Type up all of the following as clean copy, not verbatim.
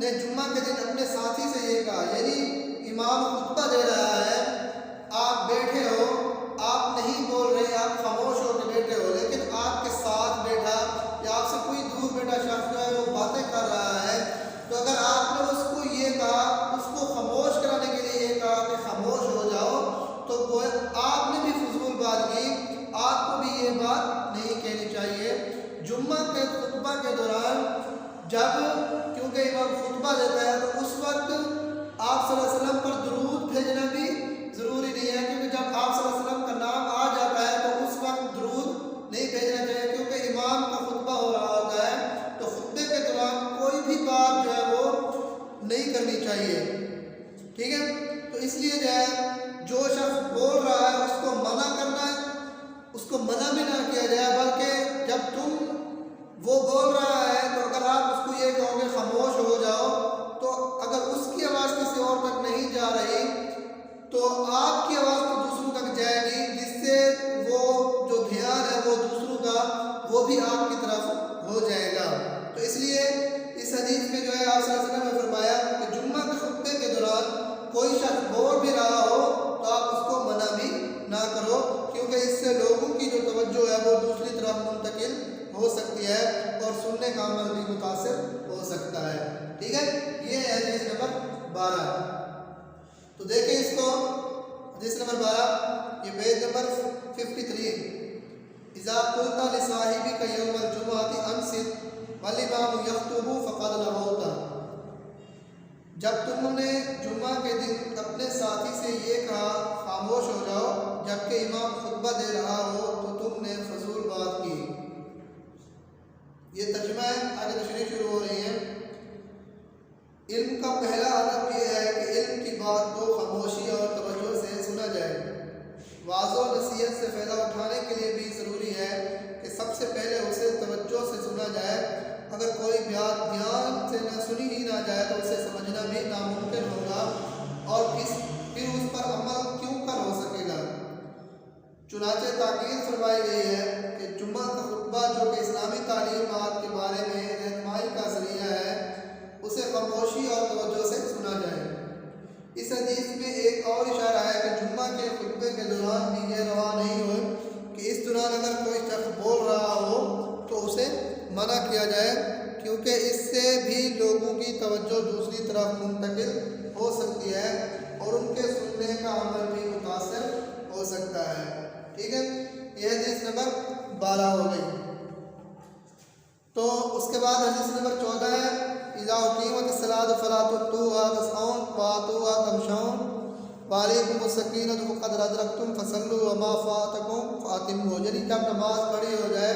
نے جمعہ کے دن اپنے ساتھی سے یہ کہا، یعنی امام خطبہ دے رہا ہے، آپ بیٹھے ہو، آپ نہیں بول رہے، آپ خاموش ہو کے بیٹھے ہو، لیکن آپ کے ساتھ بیٹھا یا آپ سے کوئی دور بیٹھا شخص جو ہے وہ باتیں کر رہا ہے، تو اگر آپ نے اس کو یہ کہا، اس کو خاموش کرانے کے لیے یہ کہا کہ خاموش ہو جاؤ، تو آپ نے بھی فضول بات کی، آپ کو بھی یہ بات نہیں کہنی چاہیے۔ جمعہ کے خطبہ کے دوران جب کیونکہ امام خطبہ دیتا ہے تو اس وقت آپ صلی اللہ علیہ وسلم پر درود بھیجنا بھی ضروری نہیں ہے، کیونکہ جب آپ صلی اللہ علیہ وسلم کا نام آ جاتا ہے تو اس وقت درود نہیں بھیجنا چاہیے، کیونکہ امام کا خطبہ ہو رہا ہوتا ہے تو خطبے کے دوران کوئی بھی بات جو ہے وہ نہیں کرنی چاہیے، ٹھیک ہے۔ تو اس لیے جو ہے جو شخص بول رہا ہے اس کو منع کرنا ہے، اس کو منع بھی نہ کیا جائے، بلکہ جب وہ بول رہا ہے تو اگر آپ اس کو یہ کہو گے خاموش ہو جاؤ، تو اگر اس کی آواز کسی اور تک نہیں جا رہی تو آپ کی آواز تو دوسروں تک جائے گی، جس سے وہ جو دھیان ہے وہ دوسروں کا وہ بھی آپ کی طرف ہو جائے گا۔ تو اس لیے اس حدیث میں جو ہے آپ صلی اللہ علیہ وسلم نے فرمایا کہ جمعہ کے خطبے کے دوران کوئی شخص بول بھی رہا ہو تو آپ اس کو منع بھی نہ کرو، کیونکہ اس سے لوگوں کی جو توجہ ہے وہ دوسری طرف منتقل ہو سکتی ہے اور سننے کا عمل بھی متاثر ہو سکتا ہے، ٹھیک ہے۔ یہ ہے حدیث نمبر 12۔ تو دیکھیں اس کو، حدیث نمبر 12، یہ پیج نمبر 53۔ اذا قلت لصاحبك يوم الجمعة انصت والامام يخطب فقد لغوت، جب تم نے جمعہ کے دن اپنے ساتھی سے یہ کہا خاموش ہو جاؤ جبکہ امام خطبہ دے رہا ہو تو تم نے فضول بات کی۔ یہ ترجمہ ہے، آگے تشریح شروع ہو رہی ہے۔ علم کا پہلا ادب یہ ہے کہ علم کی بات کو خاموشی اور توجہ سے سنا جائے۔ واعظ و نصیحت سے فائدہ اٹھانے کے لیے بھی ضروری ہے کہ سب سے پہلے اسے توجہ سے سنا جائے۔ اگر کوئی بات دھیان سے نہ سنی ہی نہ جائے تو اسے سمجھنا بھی ناممکن ہوگا اور پھر اس پر عمل کیوں کر ہو سکے گا۔ چنانچہ تاکید فرمائی گئی ہے کہ جمعہ کا خطبہ جو کہ اسلامی تعلیمات کے بارے میں رہنمائی کا ذریعہ ہے، اسے خاموشی اور توجہ سے سنا جائے۔ اس حدیث میں ایک اور اشارہ ہے کہ جمعہ کے خطبے کے دوران بھی یہ روا نہیں ہو کہ اس دوران اگر کوئی شخص بول رہا ہو تو اسے منع کیا جائے، کیونکہ اس سے بھی لوگوں کی توجہ دوسری طرف منتقل ہو سکتی ہے اور ان کے سننے کا عمل بھی متاثر ہو سکتا ہے، ٹھیک ہے۔ یہ حدیث نمبر 12 ہو گئی۔ تو اس کے بعد حدیث نمبر 14 ہے، اذا اقیمت الصلاۃ فلا تؤتوها تسعون واتوها تمشون وعلیکم السکینۃ فقد ادرکتم فصلوا وما فاتکم فاتموا، یعنی جب نماز پڑھی ہو جائے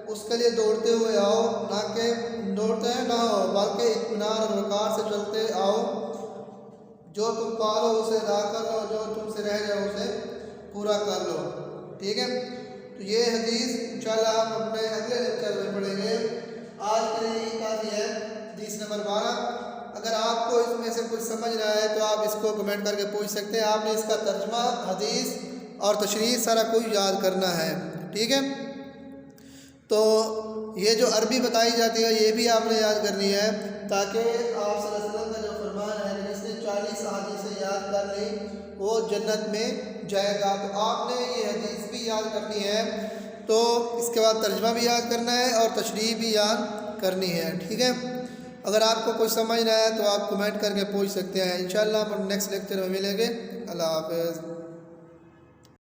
اس کے لیے دوڑتے ہوئے آؤ، نہ کہ دوڑتے نہ ہو بلکہ اطمینان اور وقار سے چلتے آؤ، جو تم پالو اسے ادا کر لو، جو تم سے رہ جائے اسے پورا کر لو، ٹھیک ہے۔ تو یہ حدیث انشاءاللہ ہم اپنے اگلے لیکچر میں پڑھیں گے۔ آج کے لیے یہ کافی ہے، حدیث نمبر 12۔ اگر آپ کو اس میں سے کچھ سمجھ رہا ہے تو آپ اس کو کمنٹ کر کے پوچھ سکتے ہیں۔ آپ نے اس کا ترجمہ، حدیث اور تشریح سارا کچھ یاد کرنا ہے، ٹھیک ہے۔ تو یہ جو عربی بتائی جاتی ہے یہ بھی آپ نے یاد کرنی ہے، تاکہ آپ صلی اللہ علیہ وسلم کا جو فرمان ہے کہ جس نے 40 احادیث یاد کر لی وہ جنت میں جائے گا، تو آپ نے یہ حدیث بھی یاد کرنی ہے، تو اس کے بعد ترجمہ بھی یاد کرنا ہے اور تشریح بھی یاد کرنی ہے، ٹھیک ہے۔ اگر آپ کو کچھ سمجھنا ہے تو آپ کمنٹ کر کے پوچھ سکتے ہیں۔ انشاءاللہ ہم نیکسٹ لیکچر میں ملیں گے۔ اللہ حافظ۔